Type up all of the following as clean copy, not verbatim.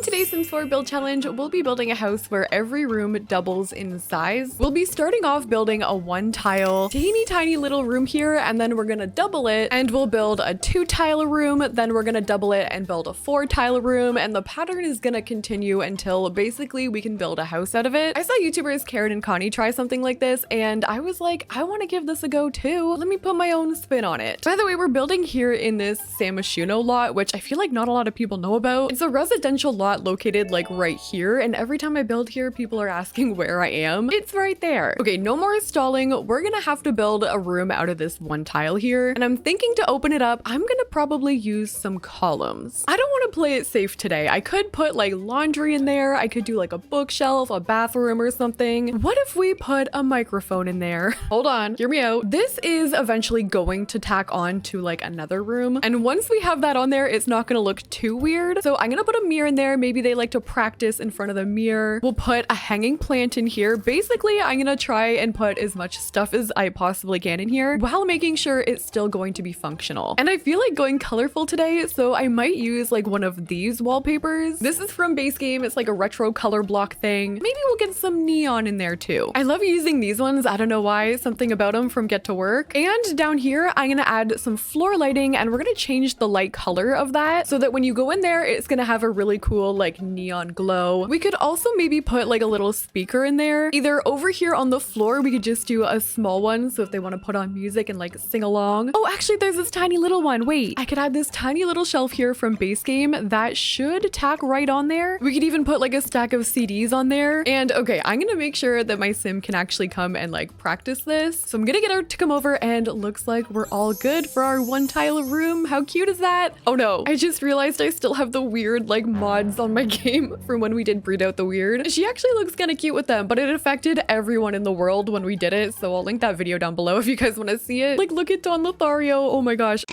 In today's Sims 4 build challenge, we'll be building a house where every room doubles in size. We'll be starting off building a 1-tile, teeny tiny little room here, and then we're gonna double it, and we'll build a 2-tile room, then we're gonna double it and build a 4-tile room, and the pattern is gonna continue until basically we can build a house out of it. I saw YouTubers Caryn and Connie try something like this, and I was like, I want to give this a go too. Let me put my own spin on it. By the way, we're building here in this San Myshuno lot, which I feel like not a lot of people know about. It's a residential lot located like right here, and every time I build here, people are asking where I am. It's right there. Okay, no more stalling. We're gonna have to build a room out of this 1 tile here, and I'm thinking to open it up, I'm gonna probably use some columns. I don't want to play it safe today. I could put like laundry in there. I could do like a bookshelf, a bathroom or something. What if we put a microphone in there? Hold on, hear me out. This is eventually going to tack on to like another room, and once we have that on there, it's not gonna look too weird. So I'm gonna put a mirror in there. Maybe they like to practice in front of the mirror. We'll put a hanging plant in here. Basically, I'm gonna try and put as much stuff as I possibly can in here while making sure it's still going to be functional. And I feel like going colorful today, so I might use like one of these wallpapers. This is from Base Game. It's like a retro color block thing. Maybe we'll get some neon in there too. I love using these ones. I don't know why, something about them from Get to Work. And down here, I'm gonna add some floor lighting, and we're gonna change the light color of that so that when you go in there, it's gonna have a really cool like neon glow. We could also maybe put like a little speaker in there. Either over here on the floor, we could just do a small one, so if they want to put on music and like sing along. Oh, actually there's this tiny little one. Wait, I could add this tiny little shelf here from Base Game that should tack right on there. We could even put like a stack of CDs on there. And okay, I'm gonna make sure that my sim can actually come and like practice this. So I'm gonna get her to come over, and it looks like we're all good for our 1-tile room. How cute is that? Oh no, I just realized I still have the weird like mods on my game from when we did Breed Out the Weird. She actually looks kind of cute with them, but it affected everyone in the world when we did it. So I'll link that video down below if you guys want to see it. Like, look at Don Lothario. Oh my gosh.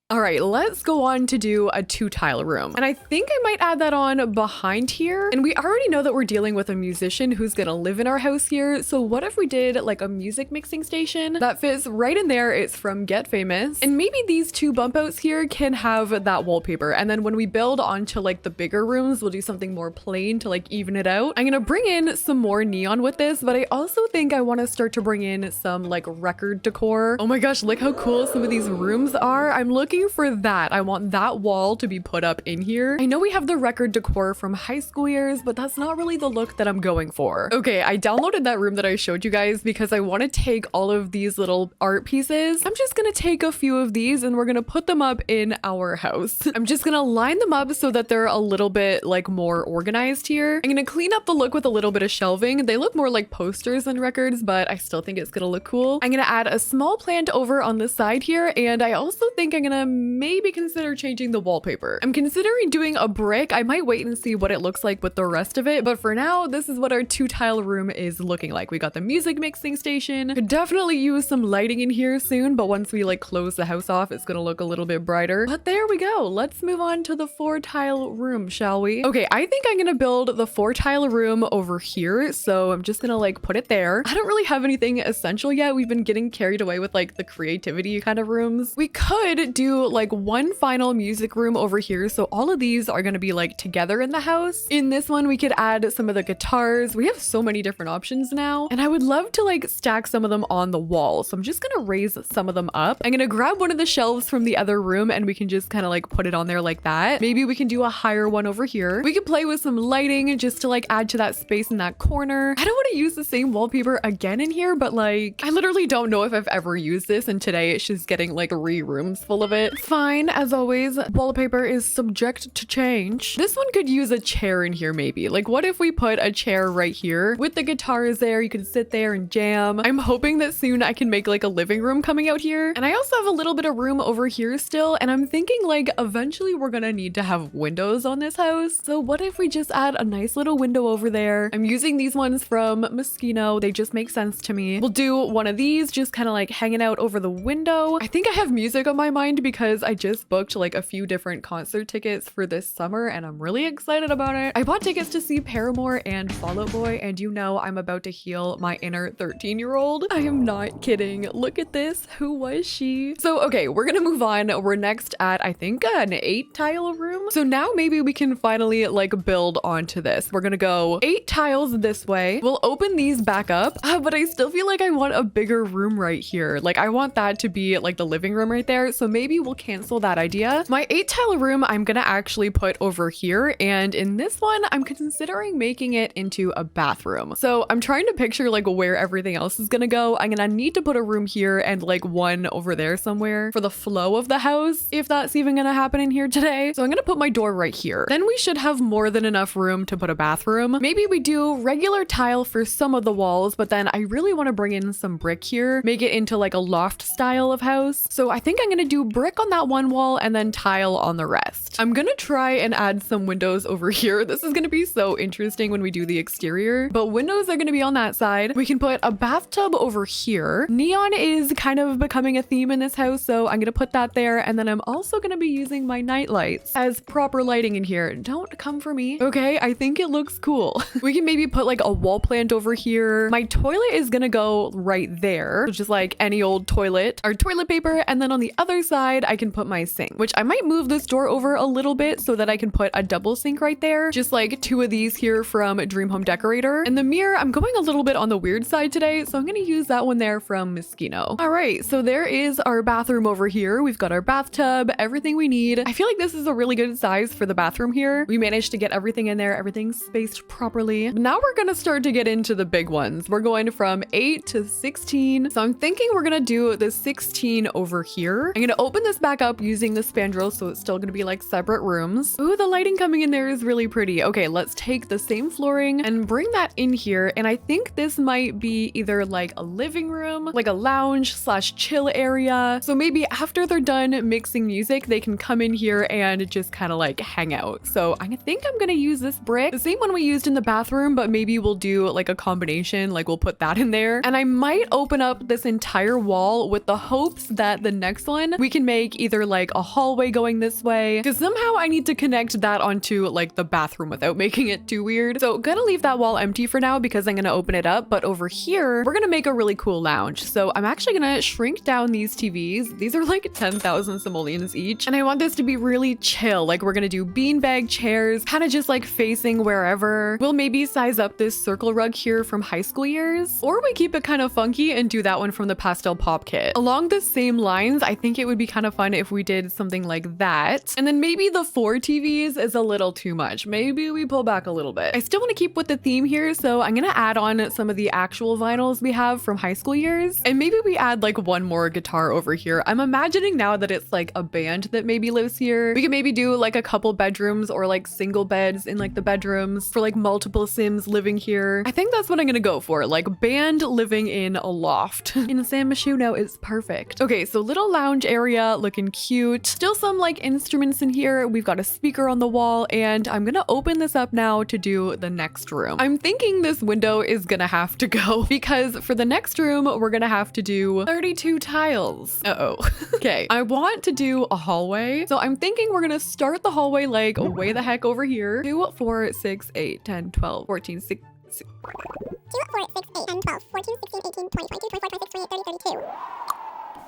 All right, let's go on to do a 2-tile room. And I think I might add that on behind here. And we already know that we're dealing with a musician who's gonna live in our house here. So what if we did like a music mixing station that fits right in there? It's from Get Famous. And maybe these 2 bump outs here can have that wallpaper. And then when we build onto like the bigger rooms, we'll do something more plain to like even it out. I'm gonna bring in some more neon with this, but I also think I wanna start to bring in some like record decor. Oh my gosh, look how cool some of these rooms are. I'm looking for that. I want that wall to be put up in here. I know we have the record decor from high school years, but that's not really the look that I'm going for. Okay, I downloaded that room that I showed you guys because I want to take all of these little art pieces. I'm just gonna take a few of these and we're gonna put them up in our house. I'm just gonna line them up so that they're a little bit like more organized here. I'm gonna clean up the look with a little bit of shelving. They look more like posters than records, but I still think it's gonna look cool. I'm gonna add a small plant over on the side here, and I also think I'm gonna maybe consider changing the wallpaper. I'm considering doing a brick. I might wait and see what it looks like with the rest of it, but for now, this is what our 2-tile room is looking like. We got the music mixing station. Could definitely use some lighting in here soon, but once we like close the house off, it's gonna look a little bit brighter. But there we go. Let's move on to the 4-tile room, shall we? Okay, I think I'm gonna build the 4-tile room over here, so I'm just gonna like put it there. I don't really have anything essential yet. We've been getting carried away with like the creativity kind of rooms. We could do like one final music room over here, so all of these are going to be like together in the house. In this one, we could add some of the guitars. We have so many different options now, and I would love to like stack some of them on the wall, so I'm just gonna raise some of them up. I'm gonna grab one of the shelves from the other room, and we can just kind of like put it on there like that. Maybe we can do a higher one over here. We could play with some lighting just to like add to that space in that corner. I don't want to use the same wallpaper again in here, but like I literally don't know if I've ever used this, and today it's just getting like rooms full of it. Fine, as always, wallpaper is subject to change. This one could use a chair in here maybe. Like what if we put a chair right here with the guitars there? You can sit there and jam. I'm hoping that soon I can make like a living room coming out here. And I also have a little bit of room over here still, and I'm thinking like eventually we're gonna need to have windows on this house. So what if we just add a nice little window over there? I'm using these ones from Moschino. They just make sense to me. We'll do one of these just kind of like hanging out over the window. I think I have music on my mind because because I just booked like a few different concert tickets for this summer and I'm really excited about it. I bought tickets to see Paramore and Fall Out Boy, and you know I'm about to heal my inner 13-year-old. I am not kidding. Look at this. Who was she? So okay, we're gonna move on. We're next at I think an 8-tile room. So now maybe we can finally like build onto this. We're gonna go 8 tiles this way. We'll open these back up, but I still feel like I want a bigger room right here. Like I want that to be like the living room right there. So maybe we'll cancel that idea. My 8-tile room I'm gonna actually put over here, and in this one I'm considering making it into a bathroom. So I'm trying to picture like where everything else is gonna go. I'm gonna need to put a room here and like one over there somewhere for the flow of the house, if that's even gonna happen in here today. So I'm gonna put my door right here. Then we should have more than enough room to put a bathroom. Maybe we do regular tile for some of the walls, but then I really want to bring in some brick here, make it into like a loft style of house. So I think I'm gonna do brick on that one wall and then tile on the rest. I'm gonna try and add some windows over here. This is gonna be so interesting when we do the exterior, but windows are gonna be on that side. We can put a bathtub over here. Neon is kind of becoming a theme in this house, so I'm gonna put that there, and then I'm also gonna be using my night lights as proper lighting in here. Don't come for me. Okay, I think it looks cool. We can maybe put like a wall plant over here. My toilet is gonna go right there, which is like any old toilet, or toilet paper, and then on the other side I can put my sink, which I might move this door over a little bit so that I can put a double sink right there, just like 2 of these here from Dream Home Decorator. And the mirror, I'm going a little bit on the weird side today, so I'm gonna use that one there from Moschino. All right, so there is our bathroom over here. We've got our bathtub, everything we need. I feel like this is a really good size for the bathroom here. We managed to get everything in there, everything's spaced properly. But now we're gonna start to get into the big ones. We're going from 8 to 16. So I'm thinking we're gonna do the 16 over here. I'm gonna open this back up using the spandrel, so it's still gonna be like separate rooms. Ooh, the lighting coming in there is really pretty. Okay, let's take the same flooring and bring that in here. And I think this might be either like a living room, like a lounge slash chill area. So maybe after they're done mixing music, they can come in here and just kind of like hang out. So I think I'm gonna use this brick, the same one we used in the bathroom, but maybe we'll do like a combination, like we'll put that in there. And I might open up this entire wall with the hopes that the next one we can make either like a hallway going this way, because somehow I need to connect that onto like the bathroom without making it too weird. So gonna leave that wall empty for now because I'm gonna open it up. But over here, we're gonna make a really cool lounge. So I'm actually gonna shrink down these TVs. These are like 10,000 simoleons each. And I want this to be really chill. Like we're gonna do beanbag chairs, kind of just like facing wherever. We'll maybe size up this circle rug here from high school years, or we keep it kind of funky and do that one from the pastel pop kit. Along the same lines, I think it would be kind of fun if we did something like that. And then maybe the 4 TVs is a little too much. Maybe we pull back a little bit. I still want to keep with the theme here, so I'm gonna add on some of the actual vinyls we have from high school years. And maybe we add like one more guitar over here. I'm imagining now that it's like a band that maybe lives here. We could maybe do like a couple bedrooms or like single beds in like the bedrooms for like multiple Sims living here. I think that's what I'm gonna go for, like band living in a loft. In San Myshuno is perfect. Okay, so little lounge area looking cute. Still some like instruments in here. We've got a speaker on the wall, and I'm gonna open this up now to do the next room. I'm thinking this window is gonna have to go because for the next room, we're gonna have to do 32 tiles. Uh-oh. Okay, I want to do a hallway. So I'm thinking we're gonna start the hallway like way the heck over here. 2, 4, 6, 8, 10, 12, 14, 6. 2, 4, 6, 8, 10, 12, 14, 16, 18, 20, 22, 24, 26, 28, 30, 32.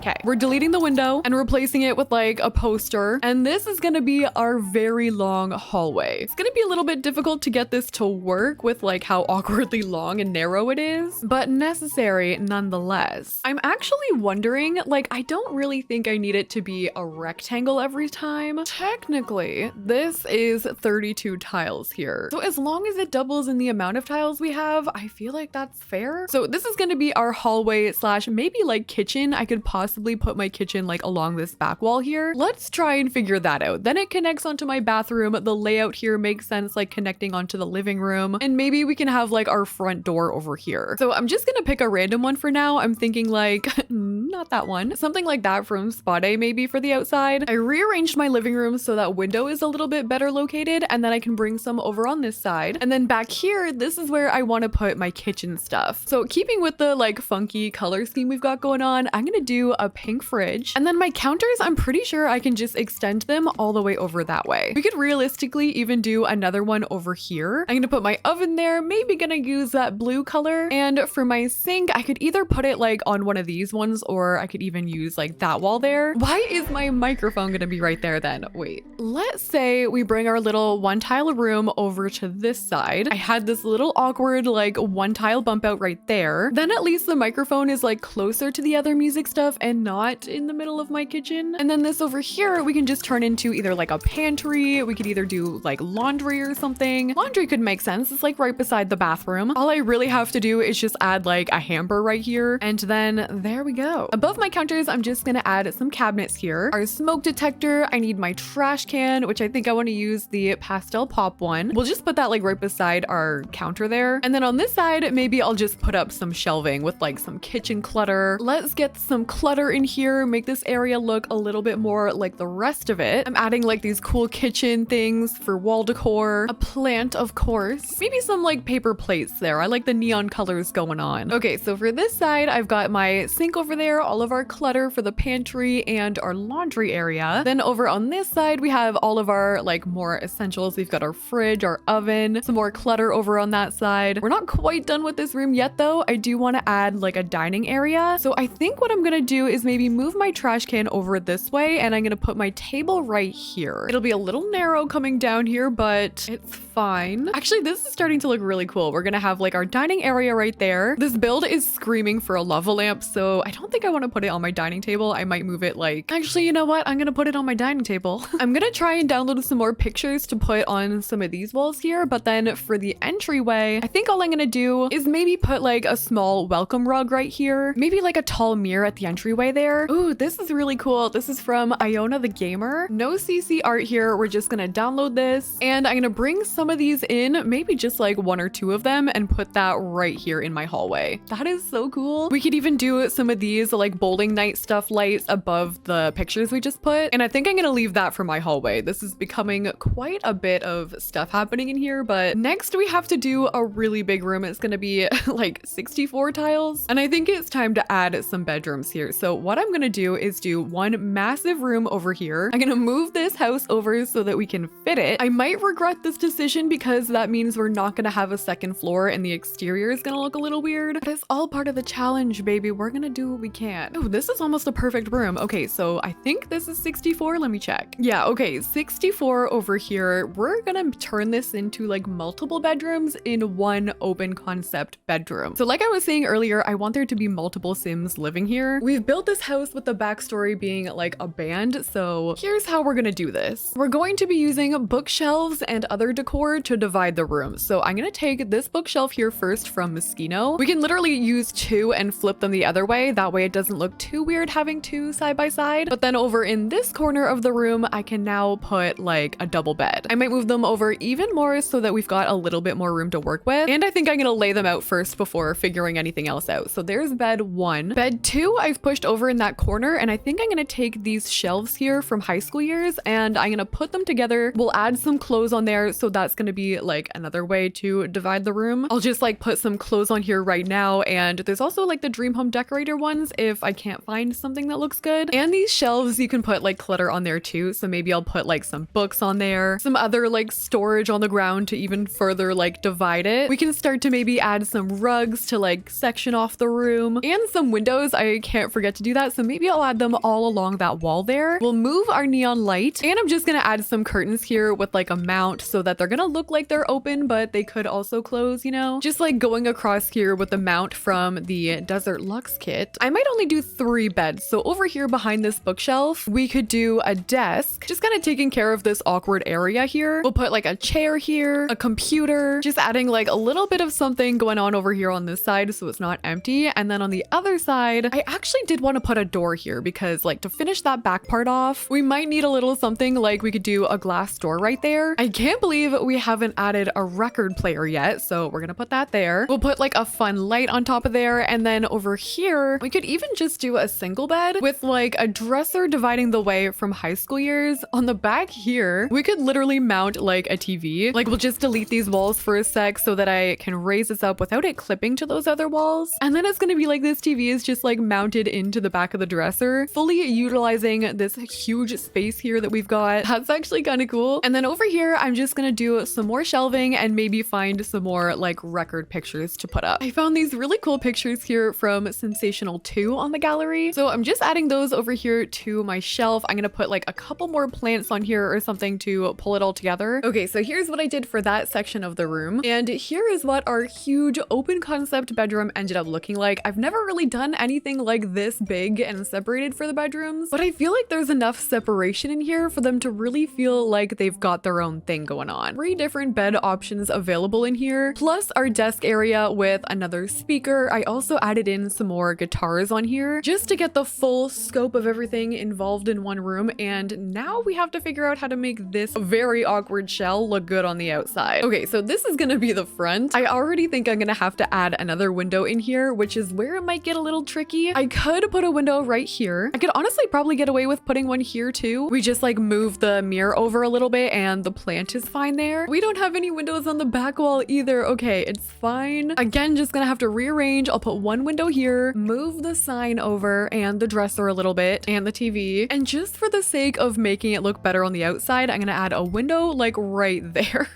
Okay, we're deleting the window and replacing it with like a poster. And this is gonna be our very long hallway. It's gonna be a little bit difficult to get this to work with like how awkwardly long and narrow it is, but necessary nonetheless. I'm actually wondering, like, I don't really think I need it to be a rectangle every time. Technically, this is 32 tiles here. So as long as it doubles in the amount of tiles we have, I feel like that's fair. So this is gonna be our hallway slash maybe like kitchen. I could possibly put my kitchen like along this back wall here. Let's try and figure that out. Then it connects onto my bathroom. The layout here makes sense, like connecting onto the living room, and maybe we can have like our front door over here. So I'm just gonna pick a random one for now. I'm thinking like not that one, something like that from Spa Day maybe for the outside. I rearranged my living room so that window is a little bit better located, and then I can bring some over on this side. And then back here, this is where I want to put my kitchen stuff. So keeping with the like funky color scheme we've got going on, I'm gonna do a pink fridge. And then my counters, I'm pretty sure I can just extend them all the way over that way. We could realistically even do another one over here. I'm gonna put my oven there, maybe gonna use that blue color. And for my sink, I could either put it like on one of these ones, or I could even use like that wall there. Why is my microphone gonna be right there then? Wait, let's say we bring our little one tile room over to this side. I had this little awkward like one tile bump out right there. Then at least the microphone is like closer to the other music stuff and not in the middle of my kitchen. And then this over here, we can just turn into either like a pantry. We could either do like laundry or something. Laundry could make sense. It's like right beside the bathroom. All I really have to do is just add like a hamper right here. And then there we go. Above my counters, I'm just gonna add some cabinets here. Our smoke detector. I need my trash can, which I think I want to use the pastel pop one. We'll just put that like right beside our counter there. And then on this side, maybe I'll just put up some shelving with like some kitchen clutter. Let's get some clutter in here, make this area look a little bit more like the rest of it. I'm adding like these cool kitchen things for wall decor, a plant, of course, maybe some like paper plates there. I like the neon colors going on. Okay, so for this side, I've got my sink over there, all of our clutter for the pantry and our laundry area. Then over on this side, we have all of our like more essentials. We've got our fridge, our oven, some more clutter over on that side. We're not quite done with this room yet though. I do want to add like a dining area. So I think what I'm gonna do is maybe move my trash can over this way, and I'm gonna put my table right here. It'll be a little narrow coming down here, but it's fine. Actually, this is starting to look really cool. We're gonna have like our dining area right there. This build is screaming for a lava lamp, so I don't think I want to put it on my dining table. I might move it like, actually, you know what? I'm gonna put it on my dining table. I'm gonna try and download some more pictures to put on some of these walls here, but then for the entryway, I think all I'm gonna do is maybe put like a small welcome rug right here. Maybe like a tall mirror at the entryway there. Ooh, this is really cool. This is from Iona the Gamer. No CC art here. We're just gonna download this, and I'm gonna bring some of these in, maybe just like one or two of them, and put that right here in my hallway. That is so cool. We could even do some of these like bowling night stuff lights above the pictures we just put, and I think I'm gonna leave that for my hallway. This is becoming quite a bit of stuff happening in here, but next we have to do a really big room. It's gonna be like 64 tiles, and I think it's time to add some bedrooms here. So what I'm gonna do is do one massive room over here. I'm gonna move this house over so that we can fit it. I might regret this decision because that means we're not gonna have a second floor and the exterior is gonna look a little weird, but it's all part of the challenge, baby. We're gonna do what we can. Oh, this is almost a perfect room. Okay, so I think this is 64. Let me check. Yeah, okay, 64 over here. We're gonna turn this into like multiple bedrooms in one open concept bedroom. So like I was saying earlier, I want there to be multiple Sims living here. We've built this house with the backstory being like a band, so here's how we're gonna do this. We're going to be using bookshelves and other decor to divide the room. So I'm gonna take this bookshelf here first from Moschino. We can literally use two and flip them the other way. That way it doesn't look too weird having two side by side. But then over in this corner of the room, I can now put like a double bed. I might move them over even more so that we've got a little bit more room to work with. And I think I'm gonna lay them out first before figuring anything else out. So there's bed one. Bed two, I've pushed over in that corner, and I think I'm gonna take these shelves here from high school years and I'm gonna put them together. We'll add some clothes on there, so that's gonna be like another way to divide the room. I'll just like put some clothes on here right now, and there's also like the dream home decorator ones if I can't find something that looks good. And these shelves, you can put like clutter on there too, so maybe I'll put like some books on there, some other like storage on the ground to even further like divide it. We can start to maybe add some rugs to like section off the room, and some windows. I can't forget to do that, so maybe I'll add them all along that wall there. We'll move our neon light, and I'm just gonna add some curtains here with like a mount so that they're gonna look like they're open, but they could also close, you know? Just like going across here with the mount from the Desert Luxe kit. I might only do 3 beds, so over here behind this bookshelf, we could do a desk, just kind of taking care of this awkward area here. We'll put like a chair here, a computer, just adding like a little bit of something going on over here on this side so it's not empty. And then on the other side, I actually did want to put a door here because like to finish that back part off, we might need a little something. Like we could do a glass door right there. I can't believe we haven't added a record player yet, so we're gonna put that there. We'll put like a fun light on top of there, and then over here we could even just do a single bed with like a dresser dividing the way from high school years. On the back here, we could literally mount like a TV. Like we'll just delete these walls for a sec so that I can raise this up without it clipping to those other walls, and then it's gonna be like this TV is just like mounted into the back of the dresser, fully utilizing this huge space here that we've got. That's actually kind of cool. And then over here, I'm just gonna do some more shelving and maybe find some more like record pictures to put up. I found these really cool pictures here from Sensational 2 on the gallery. So I'm just adding those over here to my shelf. I'm gonna put like a couple more plants on here or something to pull it all together. Okay, so here's what I did for that section of the room. And here is what our huge open concept bedroom ended up looking like. I've never really done anything like this big and separated for the bedrooms, but I feel like there's enough separation in here for them to really feel like they've got their own thing going on. 3 different bed options available in here, plus our desk area with another speaker. I also added in some more guitars on here just to get the full scope of everything involved in one room. And now we have to figure out how to make this very awkward shell look good on the outside. Okay, so this is gonna be the front. I already think I'm gonna have to add another window in here, which is where it might get a little tricky. I could put a window right here. I could honestly probably get away with putting one here too. We just like move the mirror over a little bit and the plant is fine there. We don't have any windows on the back wall either. Okay, it's fine. Again, just gonna have to rearrange. I'll put one window here, move the sign over and the dresser a little bit and the TV. And just for the sake of making it look better on the outside, I'm gonna add a window like right there.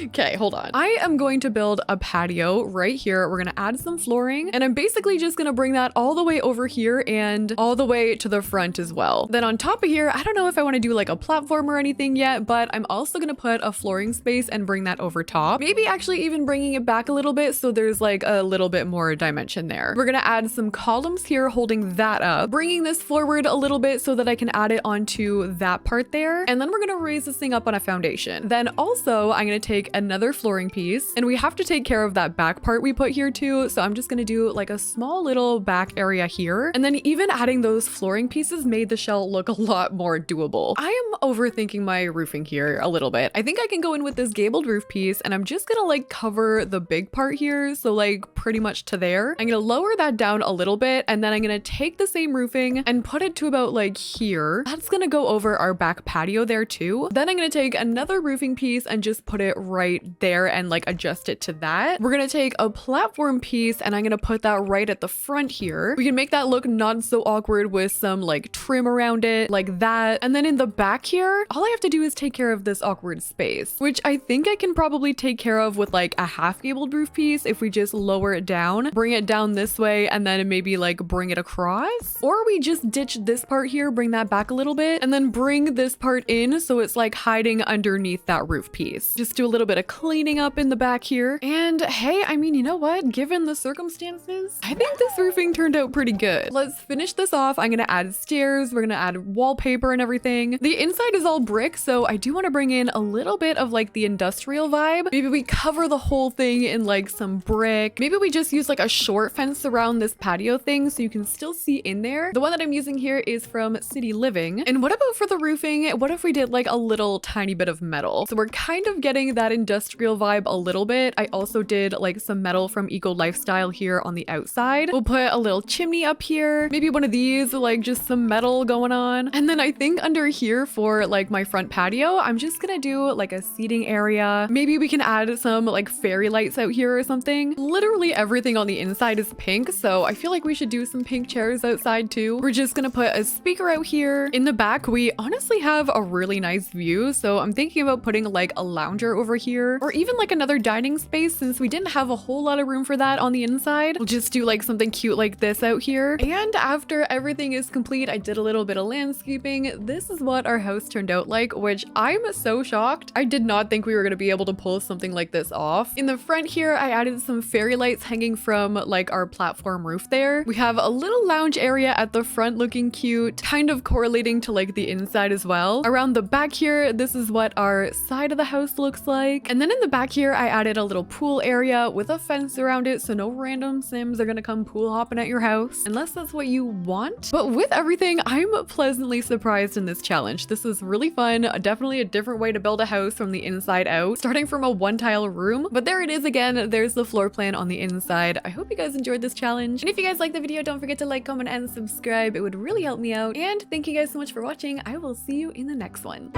Okay, hold on. I am going to build a patio right here. We're gonna add some flooring and I'm basically just gonna bring that all the way over here and all the way to the front as well. Then on top of here, I don't know if I want to do like a platform or anything yet, but I'm also gonna put a flooring space and bring that over top. Maybe actually even bringing it back a little bit so there's like a little bit more dimension there. We're gonna add some columns here holding that up, bringing this forward a little bit so that I can add it onto that part there. And then we're gonna raise this thing up on a foundation. Then also I'm gonna take another flooring piece and we have to take care of that back part we put here too. So I'm just gonna do like a small little back area here. And then even adding those flooring pieces made the shell look a lot more doable. I am overthinking my roofing here a little bit. I think I can go in with this gabled roof piece and I'm just gonna like cover the big part here. So like pretty much to there. I'm gonna lower that down a little bit and then I'm gonna take the same roofing and put it to about like here. That's gonna go over our back patio there too. Then I'm gonna take another roofing piece and just put it right there and like adjust it to that. We're gonna take a platform piece and I'm gonna put that right at the front here. We can make that look not so awkward with some like trim around it like that. And then in the back here, all I have to do is take care of this awkward space, which I think I can probably take care of with like a half gabled roof piece if we just lower it down, bring it down this way and then maybe like bring it across. Or we just ditch this part here, bring that back a little bit and then bring this part in so it's like hiding underneath that roof piece. Just do a little bit of cleaning up in the back here. And hey, I mean, you know what? Given the circumstances, I think this roofing turned out pretty good. Let's finish this off. I'm gonna add stairs. We're gonna add wallpaper and everything. The inside is all brick, so I do want to bring in a little bit of like the industrial vibe. Maybe we cover the whole thing in like some brick. Maybe we just use like a short fence around this patio thing so you can still see in there. The one that I'm using here is from City Living. And what about for the roofing? What if we did like a little tiny bit of metal? So we're kind of getting that industrial vibe a little bit. I also did like some metal from Eco Lifestyle here on the outside. We'll put a little chimney up here, maybe one of these, like just some metal going on. And then I think under here for like my front patio, I'm just gonna do like a seating area. Maybe we can add some like fairy lights out here or something. Literally everything on the inside is pink, so I feel like we should do some pink chairs outside too. We're just gonna put a speaker out here. In the back, we honestly have a really nice view, so I'm thinking about putting like a lounger over here or even like another dining space since we didn't have a whole lot of room for that on the inside. We'll just do like something cute like this out here. And after everything is complete, I did a little bit of landscaping. This is what our house turned out like, which I'm so shocked. I did not think we were gonna be able to pull something like this off. In the front here, I added some fairy lights hanging from like our platform roof there. We have a little lounge area at the front looking cute, kind of correlating to like the inside as well. Around the back here, this is what our side of the house looks like. And then in the back here, I added a little pool area with a fence around it so no random Sims are gonna come pool hopping at your house, unless that's what you want. But with everything, I'm pleasantly surprised in this challenge. This is really fun, definitely a different way to build a house from the inside out, starting from a one-tile room. But there it is again, there's the floor plan on the inside. I hope you guys enjoyed this challenge. And if you guys liked the video, don't forget to like, comment, and subscribe. It would really help me out. And thank you guys so much for watching. I will see you in the next one.